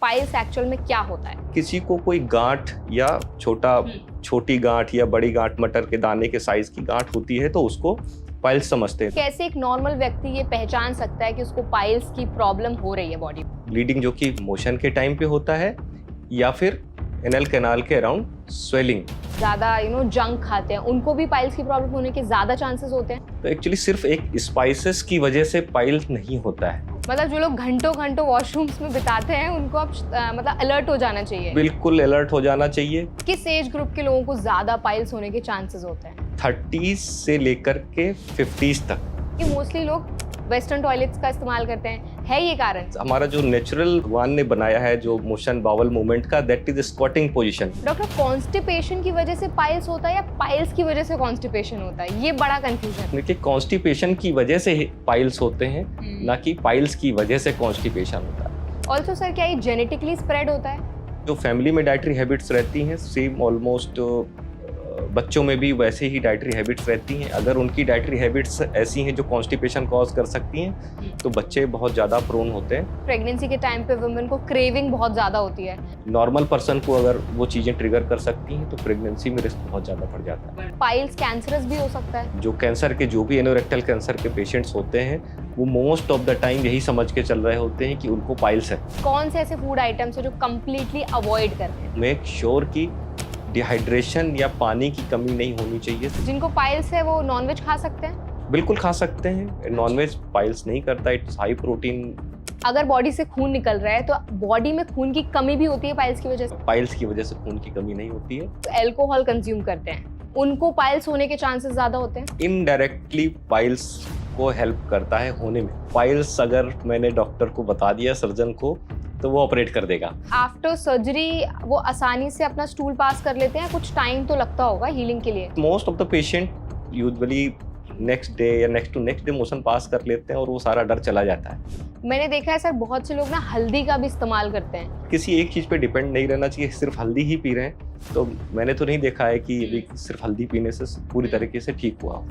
Piles actual में क्या होता है? किसी को कोई गांठ या छोटी गांठ या बड़ी गांठ मटर के दाने के साइज की गांठ होती है तो उसको पाइल्स समझते हैं। कैसे एक नॉर्मल व्यक्ति ये पहचान सकता है कि उसको पाइल्स की प्रॉब्लम हो रही है बॉडी में? ब्लीडिंग जो कि मोशन के टाइम पे होता है या फिर एनल कैनाल के अराउंड स्वेलिंग। ज्यादा जंक खाते हैं उनको भी पाइल्स की प्रॉब्लम होने के ज्यादा चांसेस होते हैं? तो एक्चुअली सिर्फ एक स्पाइसेस की वजह से पाइल्स नहीं होता है। मतलब जो लोग घंटों घंटों वॉशरूम्स में बिताते हैं उनको अब मतलब अलर्ट हो जाना चाहिए। बिल्कुल अलर्ट हो जाना चाहिए। किस एज ग्रुप के लोगों को ज्यादा पाइल्स होने के चांसेस होते हैं? 30s से लेकर के 50s तक। कि मोस्टली लोग वेस्टर्न टॉयलेट्स का इस्तेमाल करते हैं, है ये कारण? हमारा जो नेचुरल भगवान ने बनाया है जो मोशन बावल मूवमेंट का, that is squatting position. Doctor, constipation की वजह से पाइल्स होता है या पाइल्स की वजह से कॉन्स्टिपेशन होता है? ये बड़ा कंफ्यूजन। देखिए, कॉन्स्टिपेशन की वजह से पाइल्स होते हैं, ना कि पाइल्स की वजह से कॉन्स्टिपेशन होता है। ऑल्सो सर, क्या ये जेनेटिकली स्प्रेड होता है? जो फैमिली में डाइटरी हैबिट्स रहती हैं सेम ऑलमोस्ट बच्चों में भी वैसे ही डाइटरी हैबिट्स रहती हैं। अगर उनकी डाइटरी हैबिट्स ऐसी हैं जो कॉन्स्टिपेशन कॉज कर सकती हैं तो बच्चे बहुत ज़्यादा प्रोन होते हैं। प्रेगनेंसी के टाइम पे वुमेन को क्रेविंग बहुत ज़्यादा होती है। नॉर्मल पर्सन को अगर वो चीज़ें ट्रिगर कर सकती हैं तो प्रेगनेंसी में रिस्क बहुत ज़्यादा बढ़ जाता है। पाइल्स कैंसरस भी हो सकता है? जो कैंसर के जो भी एनोरेक्टल कैंसर के पेशेंट्स होते हैं वो मोस्ट ऑफ द टाइम यही समझ के चल रहे होते हैं कि उनको पाइल्स है। कौन से ऐसे फूड आइटम्स है जो कम्प्लीटली अवॉइड करते हैं? मेक श्योर कि डिहाइड्रेशन या पानी की कमी नहीं होनी चाहिए। जिनको पाइल्स है वो नॉनवेज खा सकते हैं? बिल्कुल खा सकते हैं। नॉनवेज पाइल्स नहीं करता, इट्स हाई प्रोटीन। अगर बॉडी से खून निकल रहा है तो बॉडी में खून की कमी भी होती है पाइल्स की वजह से? पाइल्स की वजह से खून की कमी नहीं होती है। तो अल्कोहल कंज्यूम करते हैं उनको पाइल्स होने के चांसेस ज्यादा होते हैं? इनडायरेक्टली पाइल्स को हेल्प करता है होने में। पाइल्स अगर मैंने डॉक्टर को बता दिया, सर्जन को, तो वो ऑपरेट कर देगा। आफ्टर सर्जरी वो आसानी से अपना स्टूल पास कर लेते हैं? कुछ टाइम तो लगता होगा हीलिंग के लिए? Most of the patient usually next day या next to next day motion pass कर लेते हैं और वो सारा डर चला जाता है। मैंने देखा है सर, बहुत से लोग ना हल्दी का भी इस्तेमाल करते हैं। किसी एक चीज़ पे डिपेंड नहीं रहना चाहिए, सिर्फ हल्दी ही पी रहे हैं तो मैंने तो नहीं देखा है कि अभी सिर्फ हल्दी पीने से पूरी तरीके से ठीक हुआ।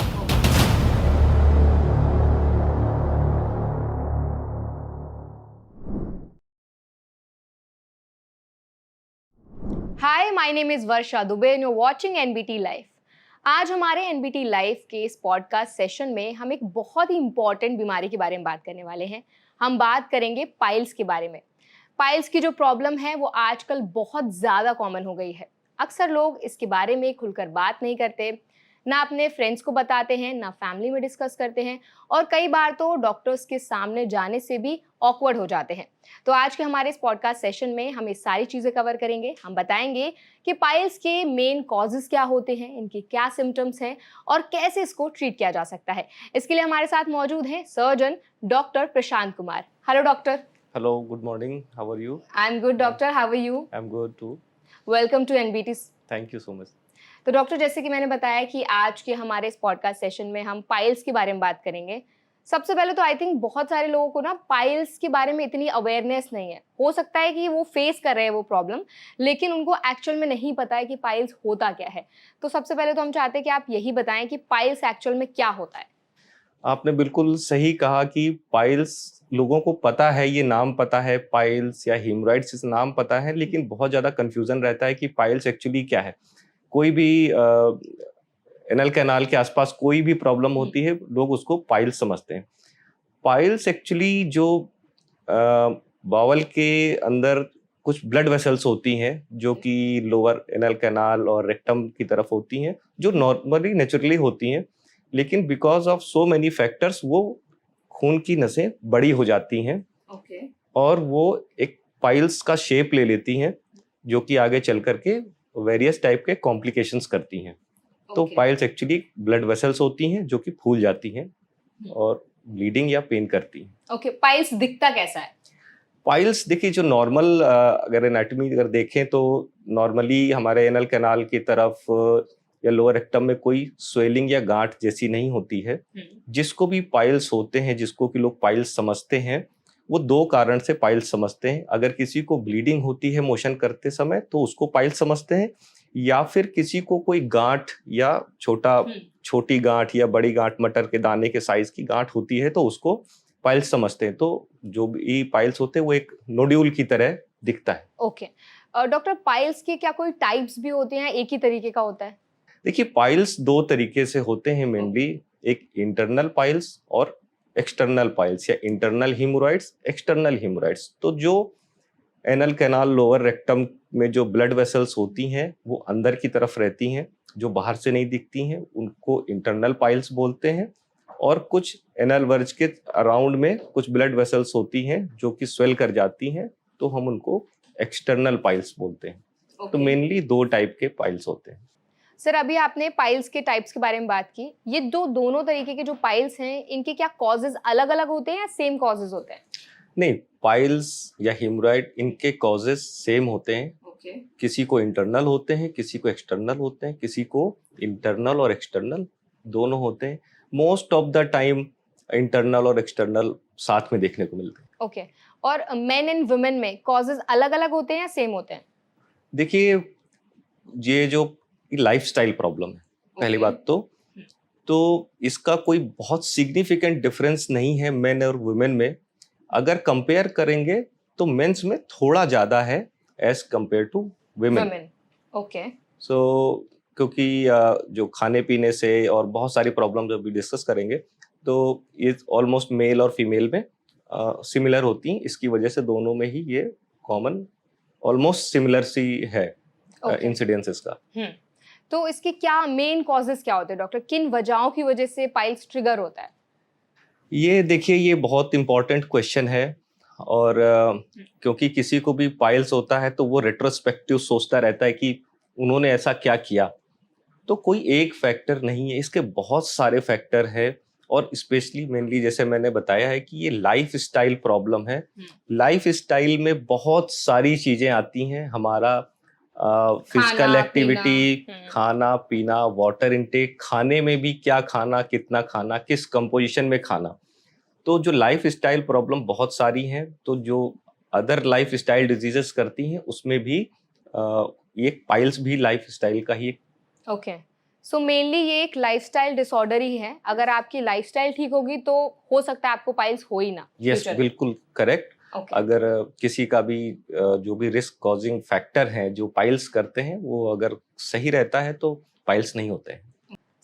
Hi, my name is Varsha Dubey and you are watching NBT life. आज हमारे एनबीटी लाइफ के इस पॉडकास्ट सेशन में हम एक बहुत ही इंपॉर्टेंट बीमारी के बारे में बात करने वाले हैं। हम बात करेंगे पाइल्स के बारे में। पाइल्स की जो प्रॉब्लम है वो आजकल बहुत ज़्यादा कॉमन हो गई है। अक्सर लोग इसके बारे में खुलकर बात नहीं करते, ना अपने फ्रेंड्स को बताते हैं, ना फैमिली में डिस्कस करते हैं, और कई बार तो डॉक्टर्स के सामने जाने से भी ऑकवर्ड हो जाते हैं। तो आज के हमारे इस पॉडकास्ट सेशन में हम ये सारी चीज़ें कवर करेंगे। हम बताएंगे कि पाइल्स के मेन कॉजेज़ क्या होते हैं, इनके क्या सिम्टम्स हैं और कैसे इसको ट्रीट किया जा सकता है। इसके लिए हमारे साथ मौजूद हैं surgeon doctor Prashant Kumar. Hello doctor. Hello, good morning, how are you? I am good doctor, how are you? I am good too. Welcome to NBT. Thank you so much. तो डॉक्टर, जैसे कि मैंने बताया कि आज के हमारे इस पॉडकास्ट सेशन में हम पाइल्स के बारे में बात करेंगे। सबसे पहले तो आई थिंक बहुत सारे लोगों को ना पाइल्स के बारे में इतनी अवेयरनेस नहीं है। हो सकता है कि वो फेस कर रहे हैं वो प्रॉब्लम, लेकिन उनको एक्चुअल में नहीं पता है कि पाइल्स होता क्या है। तो सबसे पहले तो हम चाहते हैं कि आप यही बताएं कि पाइल्स एक्चुअल में क्या होता है। आपने बिल्कुल सही कहा कि पाइल्स लोगों को पता है, ये नाम पता है पाइल्स या हेमरॉइड्स, इस नाम पता है, लेकिन बहुत ज़्यादा कंफ्यूजन रहता है कि पाइल्स एक्चुअली क्या है। कोई भी एनल कैनाल के आसपास कोई भी प्रॉब्लम होती है लोग उसको पाइल्स समझते हैं। पाइल्स एक्चुअली जो बावल के अंदर कुछ ब्लड वेसल्स होती हैं जो कि लोअर एनल कैनाल और रेक्टम की तरफ होती हैं, जो नॉर्मली नेचुरली होती हैं, लेकिन because of so many factors वो खून की नसें बड़ी हो जाती हैं और वो एक पाइल्स का शेप ले लेती हैं जो कि आगे चल करके वेरियस टाइप के कॉम्प्लिकेशंस करती हैं। तो पाइल्स एक्चुअली ब्लड वेसल्स होती हैं जो कि फूल जाती हैं और ब्लीडिंग या पेन करती हैं। पाइल्स दिखता कैसा है? पाइल्स देखिए, जो नॉर्मल अगर एनाटॉमी अगर देखें तो नॉर्मली हमारे एनल कैनाल की तरफ या लोअर रेक्टम में कोई स्वेलिंग या गांठ जैसी नहीं होती है। जिसको भी पाइल्स होते हैं, जिसको कि लोग पाइल्स समझते हैं, वो दो कारण से पाइल्स समझते हैं। अगर किसी को ब्लीडिंग होती है मोशन करते समय तो उसको पाइल्स समझते हैं, या फिर किसी को कोई गांठ या छोटी गांठ या बड़ी गांठ मटर के दाने के साइज की गांठ होती है तो उसको पाइल्स समझते हैं। तो जो भी पाइल्स होते हैं वो एक नोड्यूल की तरह दिखता है। ओके। डॉक्टर, पाइल्स के क्या कोई टाइप्स भी होते हैं, एक ही तरीके का होता है? देखिए, पाइल्स दो तरीके से होते हैं मेनली, एक इंटरनल पाइल्स और एक्सटर्नल पाइल्स, या इंटरनल हीमोरॉइड्स, एक्सटर्नल हीमोरॉइड्स। तो जो एनल कैनाल लोअर रेक्टम में जो ब्लड वेसल्स होती हैं वो अंदर की तरफ रहती हैं, जो बाहर से नहीं दिखती हैं, उनको इंटरनल पाइल्स बोलते हैं। और कुछ एनल वर्ज के अराउंड में कुछ ब्लड वेसल्स होती हैं जो कि स्वेल कर जाती हैं, तो हम उनको एक्सटर्नल पाइल्स बोलते हैं। तो मेनली दो टाइप के पाइल्स होते हैं। सर, अभी आपने पाइल्स के टाइप्स के बारे में बात की। ये दोनों तरीके के जो पाइल्स हैं, इनके क्या कॉजेज अलग अलग होते हैं या सेम कॉजेज होते हैं? नहीं, पाइल्स या हिमोरॉइड इनके कॉजेज सेम होते हैं। किसी को इंटरनल होते हैं, किसी को एक्सटर्नल होते हैं, किसी को इंटरनल और एक्सटर्नल दोनों होते हैं। Most of the time internal और एक्सटर्नल साथ में देखने को मिलते हैं। ओके। और मेन एंड वुमेन में कॉजेज अलग अलग होते हैं या सेम होते हैं? देखिए, ये जो लाइफस्टाइल प्रॉब्लम है, पहली बात तो इसका कोई बहुत सिग्निफिकेंट डिफरेंस नहीं है मेन और वुमेन में। अगर कंपेयर करेंगे तो मेंस में थोड़ा ज्यादा है as compare to women. Okay. So क्योंकि जो खाने पीने से और बहुत सारी प्रॉब्लम जब भी डिस्कस करेंगे तो ये ऑलमोस्ट मेल और फीमेल में सिमिलर होती हैं। इसकी वजह से दोनों में ही ये कॉमन ऑलमोस्ट सिमिलर सी है इंसिडेंसेस का। तो इसके क्या मेन कॉजेस क्या होते हैं डॉक्टर? किन वजहों की वजह से पाइल्स ट्रिगर होता है? ये देखिए, ये बहुत इंपॉर्टेंट क्वेश्चन है। और क्योंकि किसी को भी पाइल्स होता है तो वो रेट्रोस्पेक्टिव सोचता रहता है कि उन्होंने ऐसा क्या किया। तो कोई एक फैक्टर नहीं है, इसके बहुत सारे फैक्टर है। और स्पेशली मेनली जैसे मैंने बताया है कि ये लाइफ स्टाइल प्रॉब्लम है। लाइफ स्टाइल में बहुत सारी चीजें आती हैं। हमारा फिजिकल एक्टिविटी, खाना पीना, वाटर इनटेक, खाने में भी क्या खाना, कितना खाना, किस कंपोजिशन में खाना। तो जो लाइफ स्टाइल प्रॉब्लम बहुत सारी हैं, तो जो अदर लाइफ स्टाइल डिजीजेस करती हैं उसमें भी ये पाइल्स भी लाइफ स्टाइल का ही। ओके। सो मेनली ये एक लाइफस्टाइल डिसऑर्डर ही है। अगर आपकी लाइफस्टाइल ठीक होगी तो हो सकता है आपको पाइल्स हो ही ना। यस, बिल्कुल करेक्ट। अगर किसी का भी जो भी रिस्क कॉजिंग फैक्टर हैं जो पाइल्स करते हैं वो अगर सही रहता है तो पाइल्स नहीं होते हैं।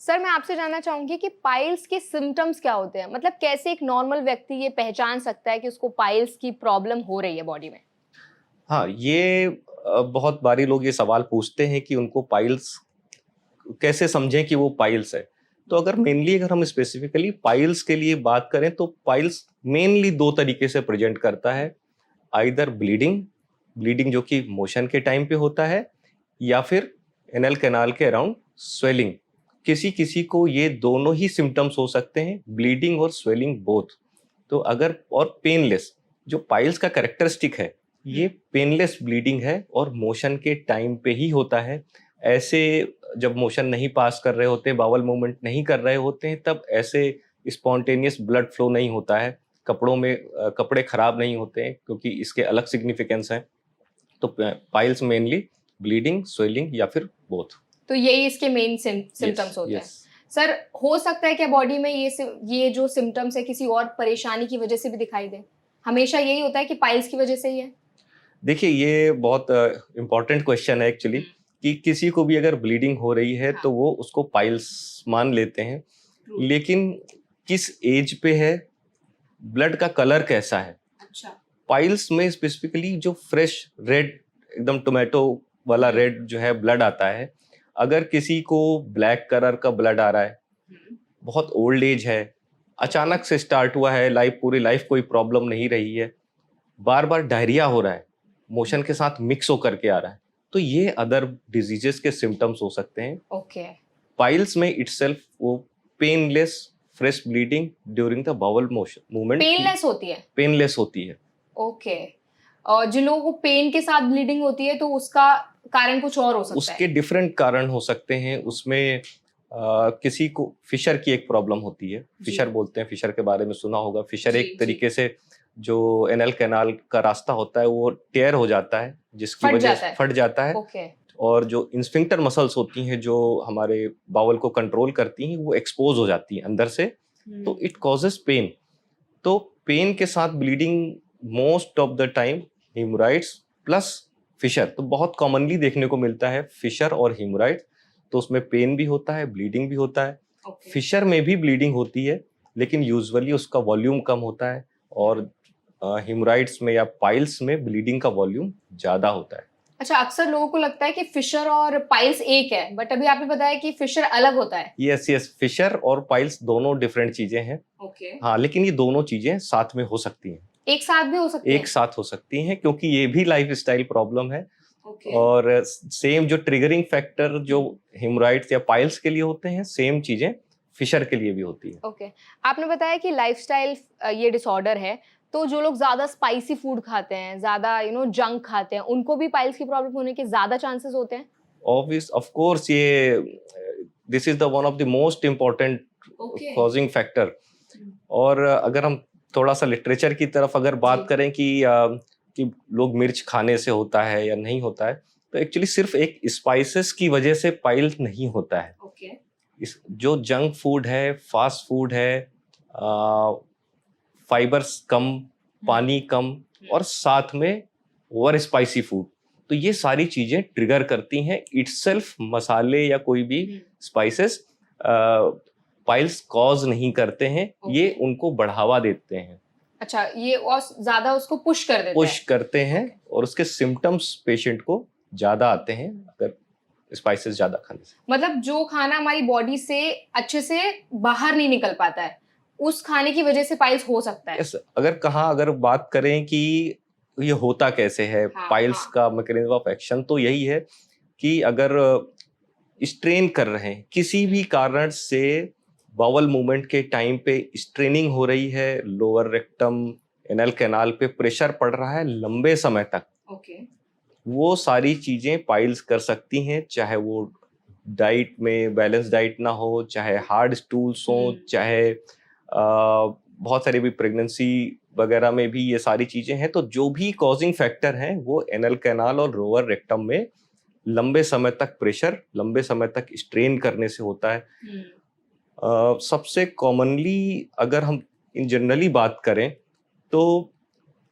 सर, मैं आपसे जानना चाहूंगी कि पाइल्स के सिम्टम्स क्या होते हैं? मतलब कैसे एक नॉर्मल व्यक्ति ये पहचान सकता है कि उसको पाइल्स की प्रॉब्लम हो रही है बॉडी में? हाँ, ये बहुत बारी लोग ये सवाल पूछते हैं कि उनको पाइल्स कैसे समझें कि वो पाइल्स है। तो अगर मेनली अगर हम स्पेसिफिकली पाइल्स के लिए बात करें तो पाइल्स मेनली दो तरीके से प्रेजेंट करता है। आइदर ब्लीडिंग जो कि मोशन के टाइम पे होता है, या फिर एनल कैनाल के अराउंड स्वेलिंग। किसी किसी को ये दोनों ही सिम्टम्स हो सकते हैं, ब्लीडिंग और स्वेलिंग बोथ। तो अगर और पेनलेस, जो पाइल्स का कैरेक्टरिस्टिक है ये पेनलेस ब्लीडिंग है और मोशन के टाइम पे ही होता है। ऐसे जब मोशन नहीं पास कर रहे होते, बावल मूवमेंट नहीं कर रहे होते हैं, तब ऐसे स्पॉन्टेनियस ब्लड फ्लो नहीं होता है। कपड़ों में कपड़े खराब नहीं होते हैं क्योंकि इसके अलग सिग्निफिकेंस हैं। तो पाइल्स मेनली ब्लीडिंग, स्वेलिंग या फिर बोथ। तो यही इसके मेन सिम्टम्स होते हैं। सर, हो सकता है क्या बॉडी में ये जो सिम्टम्स है किसी और परेशानी की वजह से भी दिखाई दे? हमेशा यही होता है कि पाइल्स की वजह से ही है? देखिए, ये बहुत इम्पोर्टेंट क्वेश्चन है एक्चुअली, कि किसी को भी अगर ब्लीडिंग हो रही है तो वो उसको पाइल्स मान लेते हैं। लेकिन किस एज पे है, ब्लड का कलर कैसा है। अच्छा। पाइल्स में स्पेसिफिकली जो फ्रेश रेड, एकदम टोमेटो वाला रेड जो है ब्लड आता है। अगर किसी को ब्लैक कलर का ब्लड आ रहा है, बहुत ओल्ड एज है, अचानक से स्टार्ट हुआ है, पूरी लाइफ कोई प्रॉब्लम नहीं रही है, बार बार डायरिया हो रहा है, मोशन के साथ मिक्स होकर के आ रहा है, तो ये अदर डिजीजेस के सिम्टम्स हो सकते हैं। ओके। पाइल्स में इटसेल्फ वो painless fresh bleeding during the bowel motion movement painless होती है। ओके। और जिन लोगों को पेन के साथ ब्लीडिंग होती है तो उसका कारण कुछ और हो सकता है? उसके डिफरेंट कारण हो सकते हैं। उसमें किसी को फिशर की एक प्रॉब्लम होती है। फिशर बोलते हैं, फिशर के बारे में सुना होगा। फिशर एक तरीके से जो एनल कैनाल का रास्ता होता है वो टेयर हो जाता है, जिसकी वजह से फट जाता है। ओके। और जो इंस्फिंक्टर मसल्स होती हैं जो हमारे बावल को कंट्रोल करती हैं वो एक्सपोज हो जाती हैं अंदर से, तो इट कॉजेस पेन। तो पेन के साथ bleeding most of the time haemorrhoids plus fissure, तो बहुत कॉमनली देखने को मिलता है फिशर और हिमोराइड। तो उसमें पेन भी होता है, ब्लीडिंग भी होता है। फिशर में भी ब्लीडिंग होती है, लेकिन यूजुअली उसका वॉल्यूम कम होता है, और हिमोराइड्स में या पाइल्स में ब्लीडिंग का वॉल्यूम ज्यादा होता है। अच्छा, अक्सर लोगों को लगता है कि फिशर और पाइल्स एक है, बट अभी आपने बताया कि फिशर अलग होता है। यस यस, फिशर और पाइल्स दोनों डिफरेंट चीजें हैं। हाँ, लेकिन ये दोनों चीजें साथ में हो सकती हैं, एक साथ भी हो सकती एक साथ हो सकती हैं, क्योंकि ये भी लाइफ स्टाइल प्रॉब्लम है। है। और सेम जो ट्रिगरिंग फैक्टर जो हिमोराइड्स या पाइल्स के लिए होते हैं, सेम चीजें फिशर के लिए भी होती है। ओके, आपने बताया कि लाइफस्टाइल ये डिसऑर्डर है, तो जो लोग ज्यादा स्पाइसी फूड खाते हैं, ज्यादा जंक खाते हैं, उनको भी पाइल्स की प्रॉब्लम होने के ज्यादा चांसेस होते हैं। ऑब्वियस, ऑफ कोर्स, ये this is the one of the most important causing factor. और अगर हम थोड़ा सा लिटरेचर की तरफ अगर बात करें कि लोग मिर्च खाने से होता है या नहीं होता है, तो एक्चुअली सिर्फ एक स्पाइसेस की वजह से पाइल नहीं होता है। जो जंक फूड है, फास्ट फूड है, फाइबर्स कम, पानी कम, और साथ में ओवर स्पाइसी फूड, तो ये सारी चीजें ट्रिगर करती हैं। इटसेल्फ मसाले या कोई भी स्पाइसेस पाइल्स कॉज नहीं करते हैं, ये उनको बढ़ावा देते हैं। अच्छा, ये और ज्यादा उसको पुश करते हैं, और उसके सिम्टम्स पेशेंट को ज्यादा आते हैं अगर स्पाइसेस ज्यादा खाने से। मतलब जो खाना हमारी बॉडी से अच्छे से बाहर नहीं निकल पाता है, उस खाने की वजह से पाइल्स हो सकता है। yes, अगर बात करें कि ये होता कैसे है, पाइल्स का मैकेनिज्म ऑफ एक्शन, तो यही है कि अगर स्ट्रेन कर रहे हैं किसी भी कारण से, बाउल मूवमेंट के टाइम पे स्ट्रेनिंग हो रही है, लोअर रेक्टम, एनल कैनाल पे प्रेशर पड़ रहा है लंबे समय तक, वो सारी चीजें पाइल्स कर सकती हैं। चाहे वो डाइट में बैलेंस डाइट ना हो, चाहे हार्ड स्टूल्स हो, चाहे बहुत सारी भी प्रेगनेंसी वगैरह में भी ये सारी चीजें हैं। तो जो भी कॉजिंग फैक्टर हैं, वो एनल कैनाल और लोअर रेक्टम में लंबे समय तक प्रेशर, लंबे समय तक स्ट्रेन करने से होता है। सबसे कॉमनली अगर हम इन जनरली बात करें तो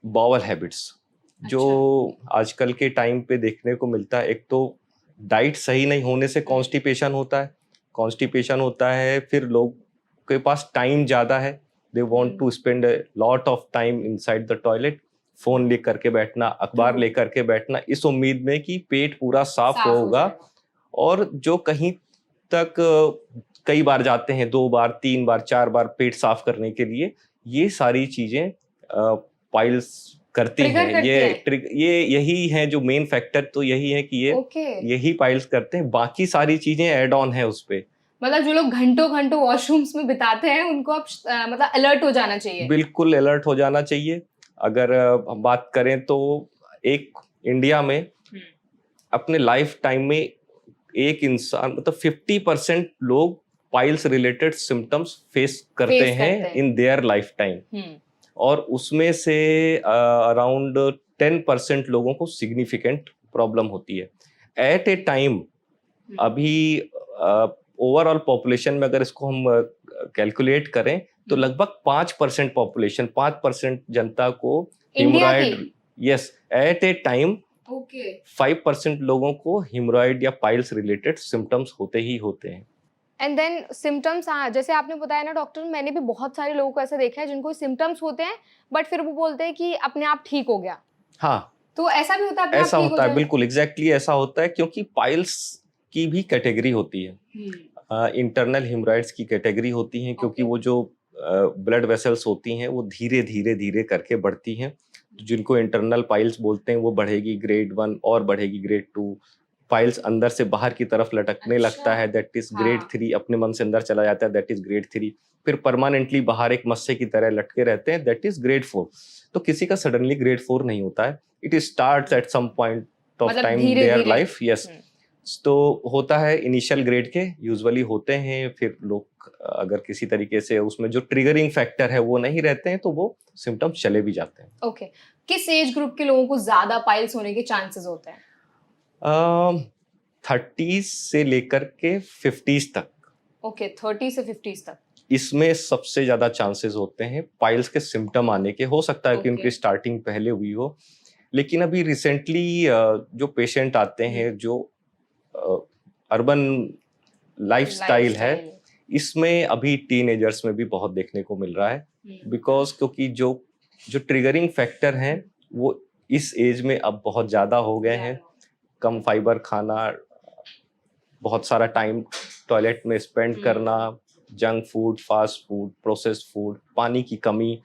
बाउल हैबिट्स, जो आजकल के टाइम पे देखने को मिलता है, एक तो डाइट सही नहीं होने से कॉन्स्टिपेशन होता है, फिर लोग के पास टाइम ज़्यादा है, they want to spend a lot of time inside the toilet, phone लेकर के बैठना, अखबार लेकर के बैठना, इस उम्मीद में कि पेट पूरा साफ होगा। और जो कहीं तक कई बार जाते हैं, 2 बार 3 बार 4 बार पेट साफ करने के लिए, ये सारी चीजें पाइल्स करती हैं। ये यही है जो मेन फैक्टर, तो यही है कि यही पाइल्स करते हैं। बाकी सारी चीजें एड ऑन है उस पे। मतलब जो लोग घंटों घंटों वॉशरूम्स में बिताते हैं, उनको अब मतलब अलर्ट हो जाना चाहिए। बिल्कुल अलर्ट हो जाना चाहिए। अगर हम बात करें तो एक इंडिया में अपने लाइफ टाइम में एक इंसान, मतलब 50% लोग पाइल्स रिलेटेड सिम्टम्स फेस करते हैं इन देयर लाइफ टाइम, और उसमें से अराउंड 10% लोगों को सिग्निफिकेंट प्रॉब्लम होती है एट ए टाइम। अभी ओवरऑल पॉपुलेशन में अगर इसको हम कैलकुलेट करें तो लगभग 5% पॉपुलेशन, 5% जनता को हिमोरॉइड, यस, एट ए टाइम 5% लोगों को हिमोरॉइड या पाइल्स रिलेटेड सिम्टम्स होते ही होते हैं। एंड देन सिम्टम्स, जैसे आपने बताया ना डॉक्टर, मैंने भी बहुत सारे लोगों को ऐसा देखा है जिनको सिम्टम्स होते हैं, बट फिर वो बोलते हैं कि अपने आप ठीक हो गया। हाँ, तो ऐसा भी होता है? ऐसा होता है, बिल्कुल एग्जैक्टली ऐसा होता है, क्योंकि पाइल्स की भी कैटेगरी होती है, इंटरनल हिमोरॉइड्स की कैटेगरी होती है, क्योंकि वो जो ब्लड वेसल्स होती हैं वो धीरे धीरे धीरे करके बढ़ती हैं। जिनको इंटरनल पाइल्स बोलते हैं, वो बढ़ेगी ग्रेड 1 और बढ़ेगी ग्रेड 2। पाइल्स अंदर से बाहर की तरफ लटकने लगता है, दैट इज ग्रेड 3। अपने मन से अंदर चला जाता है, दैट इज ग्रेड 3। फिर परमानेंटली बाहर एक मस्से की तरह लटके रहते हैं, दैट इज ग्रेड 4। तो किसी का सडनली ग्रेड 4 नहीं होता है, it starts at some point of time in their life. Yes, तो होता है इनिशियल ग्रेड के यूजुअली होते हैं, फिर लोग अगर किसी तरीके से उसमें जो ट्रिगरिंग फैक्टर है वो नहीं रहते हैं, तो वो सिम्टम्स चले भी जाते हैं। ओके, किस एज ग्रुप के लोगों को ज्यादा पाइल्स होने के चांसेस होते हैं? 30s से लेकर के 50s तक। ओके, 30 से 50s तक इसमें सबसे ज्यादा चांसेस होते हैं पाइल्स के सिम्टम आने के। हो सकता है कि उनकी स्टार्टिंग पहले हुई हो, लेकिन अभी रिसेंटली जो पेशेंट आते हैं, जो अर्बन लाइफस्टाइल है, इसमें अभी टीनेजर्स में भी बहुत देखने को मिल रहा है। बिकॉज क्योंकि जो जो ट्रिगरिंग फैक्टर हैं वो इस एज में अब बहुत ज़्यादा हो गए हैं। कम फाइबर खाना, बहुत सारा टाइम टॉयलेट में स्पेंड करना, junk food, fast food, processed food, पानी की कमी,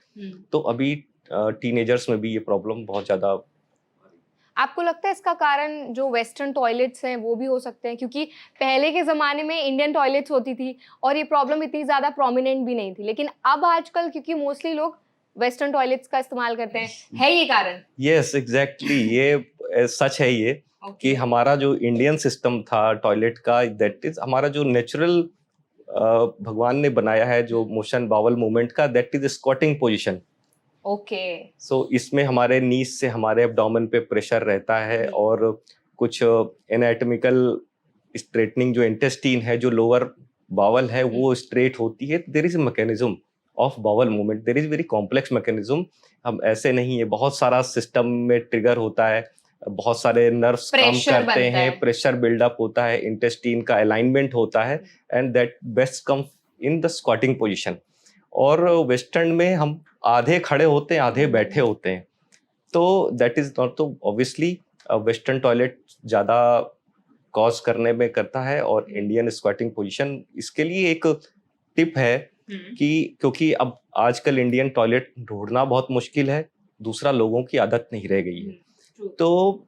तो अभी टीनेजर्स में भी ये प्रॉब्लम बहुत ज़्यादा। आपको लगता है इसका कारण जो वेस्टर्न टॉयलेट्स हैं वो भी हो सकते हैं? क्योंकि पहले के ज़माने में इंडियन टॉयलेट्स होती थी और ये प्रॉब्लम इतनी ज़्यादा प्रोमिनेंट भी नहीं थी, लेकिन अब आजकल क्योंकि मोस्टली लोग वेस्टर्न टॉयलेट्स का इस्तेमाल करते हैं, है ये कारण? यस, एग्जैक्टली, ये सच है ये कि हमारा जो इंडियन सिस्टम था टॉयलेट का, दैट इज हमारा जो नेचुरल भगवान ने बनाया है, जो मोशन बावल मूवमेंट का, that is squatting position. Okay. So इसमें हमारे नीज से हमारे एब्डोमेन पे प्रेशर रहता है और कुछ एनाटॉमिकल स्ट्रेटनिंग, जो इंटेस्टीन है, जो लोअर बावल है, वो स्ट्रेट होती है। There is a mechanism of bowel movement, there is very complex mechanism. हम ऐसे नहीं है, बहुत सारा सिस्टम में ट्रिगर होता है, बहुत सारे नर्व्स काम करते हैं, प्रेशर बिल्डअप होता है, इंटेस्टीन का अलाइनमेंट होता है, and that best come in the squatting position. और वेस्टर्न में हम आधे खड़े होते हैं, आधे बैठे होते हैं, तो दैट इज नॉट, तो ऑब्वियसली वेस्टर्न टॉयलेट ज़्यादा कॉज करने में करता है। और इंडियन स्क्वाटिंग पोजीशन इसके लिए एक टिप है कि क्योंकि अब आजकल इंडियन टॉयलेट ढूंढना बहुत मुश्किल है, दूसरा लोगों की आदत नहीं रह गई है, तो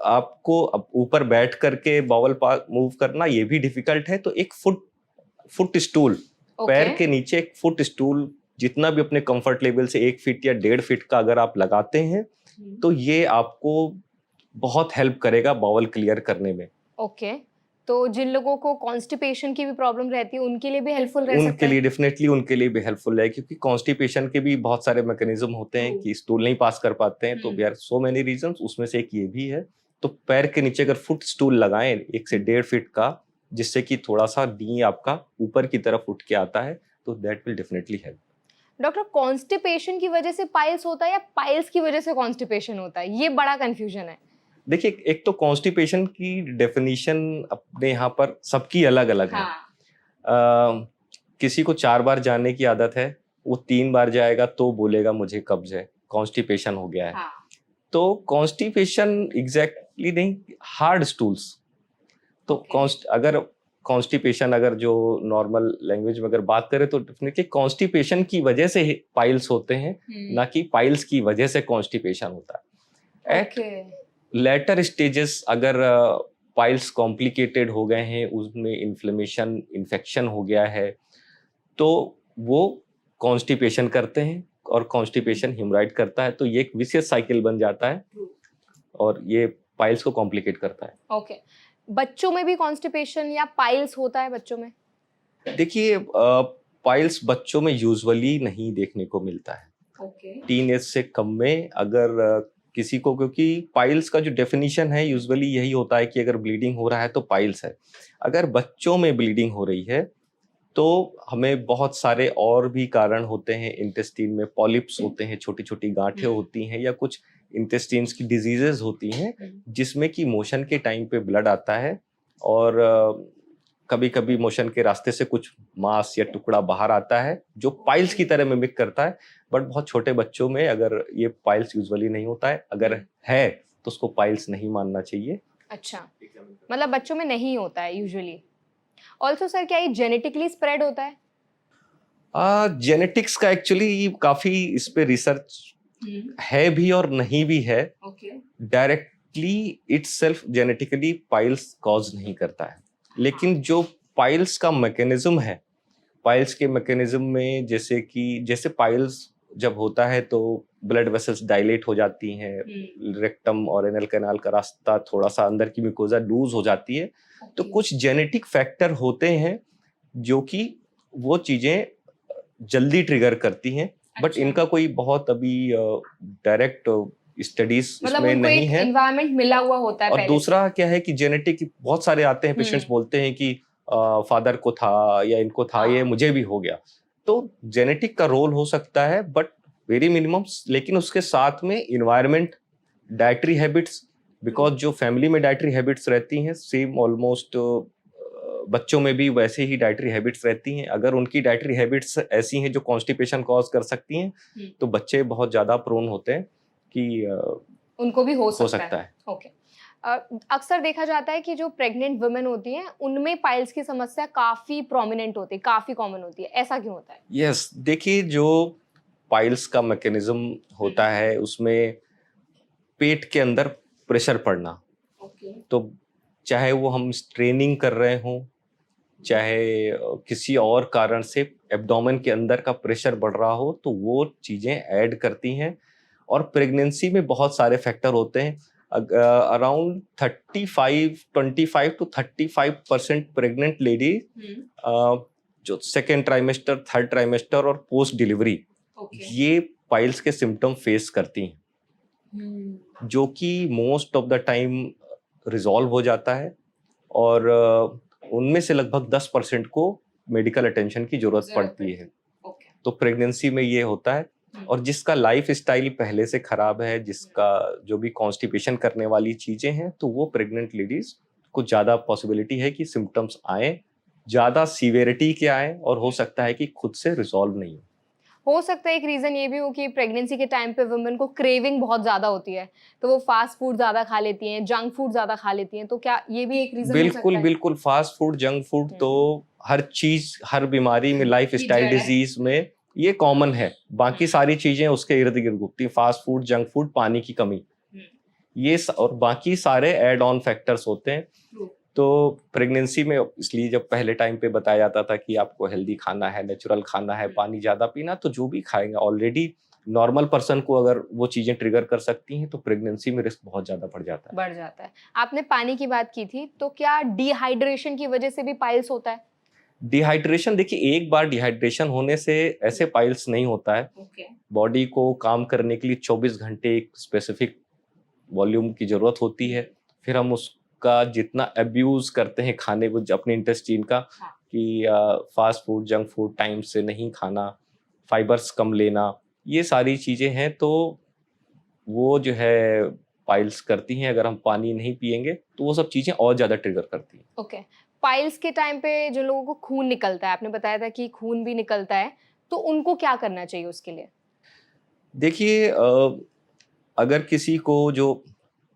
आपको अब ऊपर बैठ करके बावल पार्ट मूव करना ये भी डिफिकल्ट है, तो एक फुट स्टूल, पैर के नीचे एक फुट स्टूल, जितना भी अपने कंफर्ट लेवल से 1 फीट या 1.5 फीट का अगर आप लगाते हैं तो ये आपको बहुत हेल्प करेगा बावल क्लियर करने में। ओके। तो जिन लोगों को कॉन्स्टिपेशन की भी प्रॉब्लम रहती है उनके लिए भी हेल्पफुल रह सकता है? उनके लिए डेफिनेटली उनके लिए भी हेल्पफुल है, क्योंकि कॉन्स्टिपेशन के भी बहुत सारे मैकेनिज्म होते हैं कि स्टूल नहीं पास कर पाते हैं, तो there are so many reasons, उसमें से एक ये भी है। तो पैर के नीचे अगर फुट स्टूल लगाएं 1 से 1.5 फीट का, जिससे कि थोड़ा सा नी आपका ऊपर की तरफ उठ के आता है, तो that will definitely help. Doctor, constipation की वजह से पाइल्स होता है या पाइल्स की वजह से कॉन्स्टिपेशन होता है? ये बड़ा कंफ्यूजन है। देखिए, एक तो कॉन्स्टिपेशन की डेफिनेशन अपने यहाँ पर सबकी अलग अलग है। किसी को 4 बार जाने की आदत है, वो 3 बार जाएगा तो बोलेगा मुझे कब्ज है, कॉन्स्टिपेशन हो गया है। तो कॉन्स्टिपेशन एग्जैक्टली नहीं, हार्ड स्टूल्स। तो अगर कॉन्स्टिपेशन, अगर जो नॉर्मल लैंग्वेज में अगर बात करें, तो डेफिनेटली कॉन्स्टिपेशन की वजह से पाइल्स होते हैं, ना कि पाइल्स की वजह से कॉन्स्टिपेशन होता है। एट लेटर स्टेजेस अगर पाइल्स कॉम्प्लिकेटेड हो गए हैं, उसमें इन्फ्लेमेशन, इन्फेक्शन हो गया है, तो वो कॉन्स्टिपेशन करते हैं और कॉन्स्टिपेशन हिमोराइड करता है, तो ये एक विशियस साइकिल बन जाता है और ये पाइल्स को कॉम्प्लिकेट करता है। ओके। बच्चों में भी कॉन्स्टिपेशन या पाइल्स होता है बच्चों में? देखिए, पाइल्स बच्चों में यूजुअली नहीं देखने को मिलता है। टीन एज से कम में अगर किसी को, क्योंकि पाइल्स का जो डेफिनेशन है यूजुअली यही होता है कि अगर ब्लीडिंग हो रहा है तो पाइल्स है। अगर बच्चों में ब्लीडिंग हो रही है तो हमें बहुत सारे और भी कारण होते हैं। इंटेस्टीन में पॉलिप्स होते हैं, छोटी छोटी गांठें होती हैं, या कुछ इंटेस्टीन्स की डिजीजेस होती हैं जिसमें कि मोशन के टाइम पे ब्लड आता है और कभी कभी मोशन के रास्ते से कुछ मांस या टुकड़ा बाहर आता है जो पाइल्स की तरह मिमिक करता है। बट बहुत छोटे बच्चों में अगर ये पाइल्स यूजुअली नहीं होता है, अगर है तो उसको पाइल्स नहीं मानना चाहिए। अच्छा, मतलब बच्चों में नहीं होता है यूजुअली। ऑल्सो सर, क्या ये जेनेटिकली स्प्रेड होता है? जेनेटिक्स का एक्चुअली काफी इस पे रिसर्च है भी और नहीं भी है। Directly itself genetically piles cause नहीं करता है, लेकिन जो पाइल्स का मैकेनिज्म है, पाइल्स के मैकेनिज्म में जैसे पाइल्स जब होता है तो ब्लड वेसल्स डायलेट हो जाती हैं, रेक्टम और एनल कैनाल का रास्ता थोड़ा सा अंदर की म्यूकोजा लूज हो जाती है, तो कुछ जेनेटिक फैक्टर होते हैं जो कि वो चीजें जल्दी ट्रिगर करती हैं। बट इनका कोई बहुत अभी डायरेक्ट स्टडीज इसमें नहीं है, एनवायरनमेंट मिला हुआ होता है। और दूसरा क्या है कि जेनेटिक बहुत सारे आते हैं, पेशेंट्स बोलते हैं कि फादर को था या इनको था, ये मुझे भी हो गया। तो जेनेटिक का रोल हो सकता है बट वेरी मिनिमम, लेकिन उसके साथ में इन्वायरमेंट डाइटरी हैबिट्स, बिकॉज जो फैमिली में डाइटरी हैबिट्स रहती हैं सेम ऑलमोस्ट बच्चों में भी वैसे ही डाइटरी हैबिट्स रहती हैं। अगर उनकी डाइटरी हैबिट्स ऐसी हैं जो कॉन्स्टिपेशन कॉज कर सकती हैं तो बच्चे बहुत ज़्यादा प्रोन होते हैं कि उनको भी हो सकता है। ओके। अक्सर देखा जाता है कि जो प्रेग्नेंट वुमेन होती हैं उनमें पाइल्स की समस्या काफ़ी प्रोमिनेंट होती है, काफ़ी कॉमन होती है, ऐसा क्यों होता है? यस, देखिए जो पाइल्स का मैकेनिज्म होता है उसमें पेट के अंदर प्रेशर पड़ना। तो चाहे वो हम स्ट्रेनिंग कर रहे हों, चाहे किसी और कारण से एब्डोमेन के अंदर का प्रेशर बढ़ रहा हो, तो वो चीज़ें ऐड करती हैं। और प्रेगनेंसी में बहुत सारे फैक्टर होते हैं। अराउंड 25 टू 35% प्रेग्नेंट लेडी जो सेकेंड ट्राइमेस्टर, थर्ड ट्राइमेस्टर और पोस्ट डिलीवरी ये पाइल्स के सिम्टम फेस करती हैं, जो कि most of the time resolve हो जाता है और उनमें से लगभग 10% को मेडिकल अटेंशन की जरूरत पड़ती है। तो प्रेगनेंसी में ये होता है। और जिसका लाइफ स्टाइल पहले से खराब है, जिसका जो भी कॉन्स्टिपेशन करने वाली चीजें हैं, तो वो प्रेग्नेंट लेडीज को ज्यादा पॉसिबिलिटी है कि सिम्टम्स आए, ज्यादा सीवियरिटी के आए और हो सकता है कि खुद से रिजॉल्व नहीं हो सकता है एक रीजन ये भी हो कि प्रेगनेंसी के टाइम पे वुमेन को क्रेविंग बहुत ज्यादा होती है, तो वो फास्ट फूड ज्यादा खा लेती हैं, जंक फूड ज्यादा खा लेती हैं, तो क्या ये भी एक रीजन हो सकता है? बिल्कुल बिल्कुल, फास्ट फूड, जंक फूड तो हर चीज, हर बीमारी में, लाइफ स्टाइल डिजीज में ये कॉमन है। बाकी सारी चीजें उसके इर्द गिर्द घूमती, फास्ट फूड, जंक फूड, पानी की कमी, ये और बाकी सारे एड ऑन फैक्टर्स होते हैं। तो प्रेगनेंसी में इसलिए जब पहले टाइम पे बताया जाता था कि आपको हेल्दी खाना है, नेचुरल खाना है, पानी ज्यादा पीना, तो जो भी खाएंगे ऑलरेडी नॉर्मल पर्सन को अगर वो चीजें ट्रिगर कर सकती हैं तो प्रेगनेंसी में रिस्क बहुत ज्यादा बढ़ जाता है। आपने पानी की बात की थी, तो क्या डिहाइड्रेशन की वजह से भी पाइल्स होता है? डिहाइड्रेशन, देखिए एक बार डिहाइड्रेशन होने से ऐसे पाइल्स नहीं होता है। बॉडी को काम करने के लिए 24 घंटे एक स्पेसिफिक वॉल्यूम की जरूरत होती है। फिर हम उसका जितना अब्यूज करते हैं खाने को, अपने इंटेस्टाइन का, कि fast food, junk food time से नहीं खाना, फाइबर्स कम लेना, ये सारी चीजें हैं, तो वो जो है पाइल्स करती हैं। अगर हम पानी नहीं पिएंगे तो वो सब चीजें और ज्यादा ट्रिगर करती हैं। ओके। पाइल्स के टाइम पे जो लोगों को खून निकलता है, आपने बताया था कि खून भी निकलता है, तो उनको क्या करना चाहिए उसके लिए? देखिए अगर किसी को जो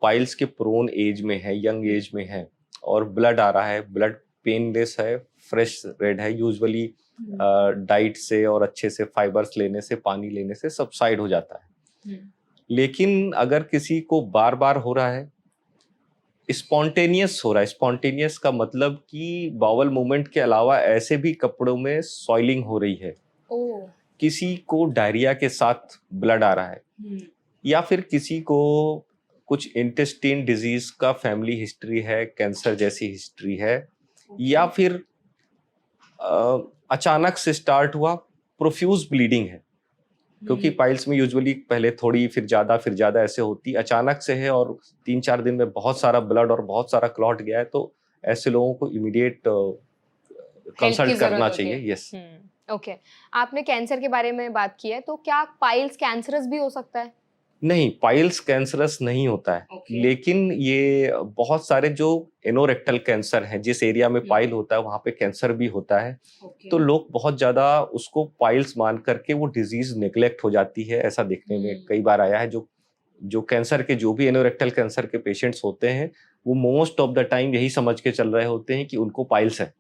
पाइल्स के प्रोन एज में है, यंग एज में है, और ब्लड आ रहा है, ब्लड पेनलेस है, फ्रेश रेड है, यूजुअली डाइट से और अच्छे से फाइबर्स लेने से, पानी लेने से सबसाइड हो जाता है। लेकिन अगर किसी को बार बार हो रहा है, स्पॉन्टेनियस हो रहा है, स्पॉन्टेनियस का मतलब कि बाउल मूवमेंट के अलावा ऐसे भी कपड़ों में सॉइलिंग हो रही है, किसी को डायरिया के साथ ब्लड आ रहा है, या फिर किसी को कुछ इंटेस्टाइन डिजीज का फैमिली हिस्ट्री है, कैंसर जैसी हिस्ट्री है, या फिर अचानक से स्टार्ट हुआ प्रोफ्यूज ब्लीडिंग है, क्योंकि पाइल्स में यूजुअली पहले थोड़ी, फिर ज्यादा ऐसे होती, अचानक से है और 3-4 दिन में बहुत सारा ब्लड और बहुत सारा क्लॉट गया है, तो ऐसे लोगों को इमीडिएट कंसल्ट करना चाहिए। यस। ओके। आपने कैंसर के बारे में बात की है, तो क्या पाइल्स कैंसरस भी हो सकता है? नहीं, पाइल्स कैंसरस नहीं होता है। लेकिन ये बहुत सारे जो एनोरेक्टल कैंसर हैं, जिस एरिया में पाइल होता है वहां पे कैंसर भी होता है। तो लोग बहुत ज्यादा उसको पाइल्स मान करके वो डिजीज नेग्लेक्ट हो जाती है, ऐसा देखने में कई बार आया है। जो कैंसर के, जो भी एनोरेक्टल कैंसर के पेशेंट्स होते हैं, वो मोस्ट ऑफ द टाइम यही समझ के चल रहे होते हैं कि उनको पाइल्स है।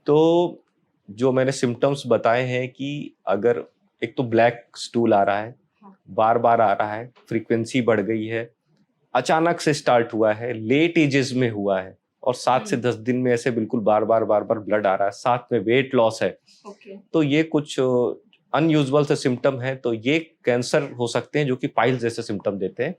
तो जो मैंने सिम्टम्स बताए हैं कि अगर एक तो ब्लैक स्टूल आ रहा है, बार बार आ रहा है, फ्रीक्वेंसी बढ़ गई है, अचानक से स्टार्ट हुआ है, लेट एजेस में हुआ है, और 7 से 10 दिन में ऐसे बिल्कुल बार बार ब्लड आ रहा है, साथ में वेट लॉस है, तो ये कुछ अनयूजुअल से सिम्टम है। तो ये कैंसर हो सकते हैं जो कि पाइल्स जैसे सिम्टम देते हैं,